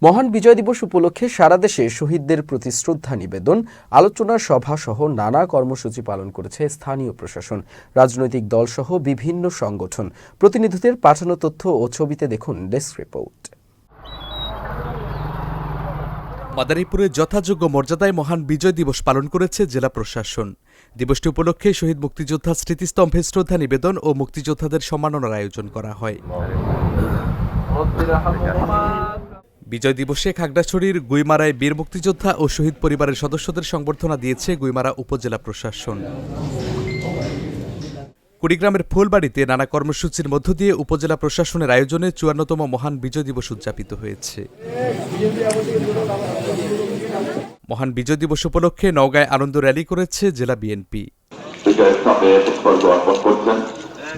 মহান বিজয় দিবস উপলক্ষে সারা দেশে শহীদদের প্রতি শ্রদ্ধা নিবেদন, আলোচনা সভা সহ নানা কর্মসূচি পালন করেছে স্থানীয় প্রশাসন, রাজনৈতিক দলসহ বিভিন্ন সংগঠন। প্রতিনিধিদের পাঠানো তথ্য ও ছবিতে দেখুন ডেস্ক রিপোর্ট। মাদারীপুরে যথাযোগ্য মর্যাদায় মহান বিজয় দিবস পালন করেছে জেলা প্রশাসন। দিবসটি উপলক্ষে শহীদ মুক্তিযোদ্ধা স্মৃতিস্তম্ভে শ্রদ্ধা নিবেদন ও মুক্তিযোদ্ধাদের সম্মাননার আয়োজন করা হয়। বিজয় দিবসে খাগড়াছড়ির গুইমারায় বীর মুক্তিযোদ্ধা ও শহীদ পরিবারের সদস্যদের সংবর্ধনা দিয়েছে গুইমারা উপজেলা প্রশাসন। কুড়িগ্রামের ফুলবাড়িতে নানা কর্মসূচির মধ্য দিয়ে উপজেলা প্রশাসনের আয়োজনে ৫৪তম মহান বিজয় দিবস উদযাপিত হয়েছে। মহান বিজয় দিবস উপলক্ষে নওগাঁয় আনন্দ র্যালি করেছে জেলা বিএনপি।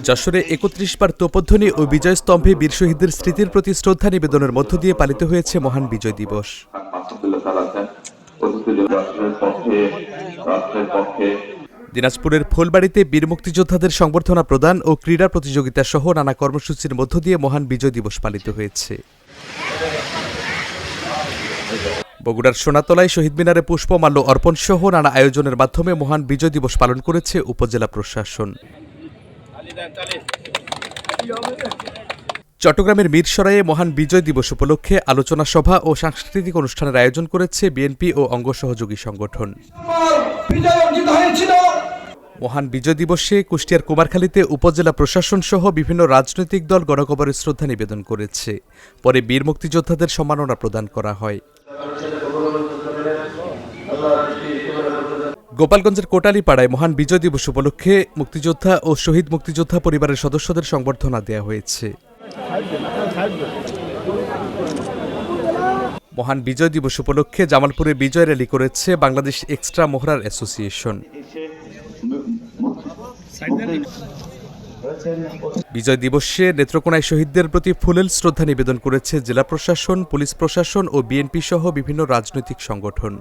যশোরে ৩১ বার তোপধ্বনি ও বিজয় স্তম্ভে বীর শহীদদের স্মৃতির প্রতি শ্রদ্ধা নিবেদনের মধ্য দিয়ে পালিত হয়েছে মহান বিজয় দিবস। দিনাজপুরের ফুলবাড়িতে বীর মুক্তিযোদ্ধাদের সংবর্ধনা প্রদান ও ক্রীড়া প্রতিযোগিতা সহ নানা কর্মসূচির মধ্য দিয়ে মহান বিজয় দিবস পালিত হয়েছে। বগুড়ার সোনাতলায় শহীদ মিনারে পুষ্পমাল্য অর্পণ সহ নানা আয়োজনের মাধ্যমে মহান বিজয় দিবস পালন করেছে উপজেলা প্রশাসন। চট্টগ্রামের মিরসরাইয়ে মহান বিজয় দিবস উপলক্ষে আলোচনা সভা ও সাংস্কৃতিক অনুষ্ঠানের আয়োজন করেছে বিএনপি ও অঙ্গ সহযোগী সংগঠন। মহান বিজয় দিবসে কুষ্টিয়ার কুমারখালীতে উপজেলা প্রশাসন সহ বিভিন্ন রাজনৈতিক দল গণকবরে শ্রদ্ধা নিবেদন করেছে। পরে বীর মুক্তিযোদ্ধাদের সম্মাননা প্রদান করা হয়। গোপালগঞ্জের কোটালীপাড়ায় মহান বিজয় দিবস উপলক্ষে মুক্তিযোদ্ধা ও শহীদ মুক্তিযোদ্ধা পরিবারের সদস্যদের সংবর্ধনা দেওয়া হয়েছে। মহান বিজয় দিবস উপলক্ষে জামালপুরে বিজয় র্যালি করেছে বাংলাদেশ এক্সট্রা মোহরার অ্যাসোসিয়েশন। বিজয় দিবসে নেত্রকোনায় শহীদদের প্রতি ফুলেল শ্রদ্ধা নিবেদন করেছে জেলা প্রশাসন, পুলিশ প্রশাসন ও বিএনপি সহ বিভিন্ন রাজনৈতিক সংগঠন।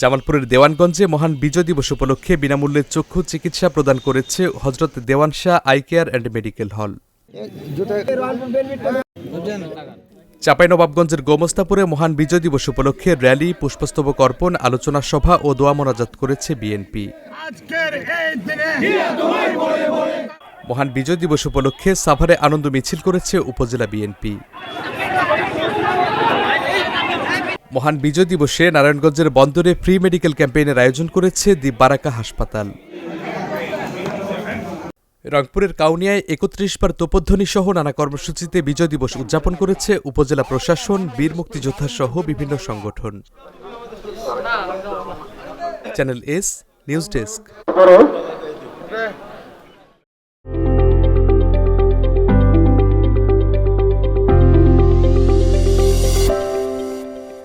জামালপুরের দেওয়ানগঞ্জে মহান বিজয় দিবস উপলক্ষে বিনামূল্যে চক্ষু চিকিৎসা প্রদান করেছে হযরত Dewan Shah eye care and medical hall. চাঁপাইনবাবগঞ্জের গোমস্তাপুরে মহান বিজয় দিবস উপলক্ষে র্যালি, পুষ্পস্তবক অর্পণ, আলোচনা সভা ও দোয়া মোনাজাত করেছে বিএনপি। মহান বিজয় দিবস উপলক্ষে সাভারে আনন্দ মিছিল করেছে উপজেলা বিএনপি। মহান বিজয় দিবসে নারায়ণগঞ্জের বন্দরে ফ্রি মেডিকেল ক্যাম্পেইনের আয়োজন করেছে দি বারাকা হাসপাতাল। রংপুরের কাউনিয়ায় ৩১ বার তোপধ্বনি সহ নানা কর্মসূচিতে বিজয় দিবস উদযাপন করেছে উপজেলা প্রশাসন, বীর মুক্তিযোদ্ধা সহ বিভিন্ন সংগঠন। Channel S news desk.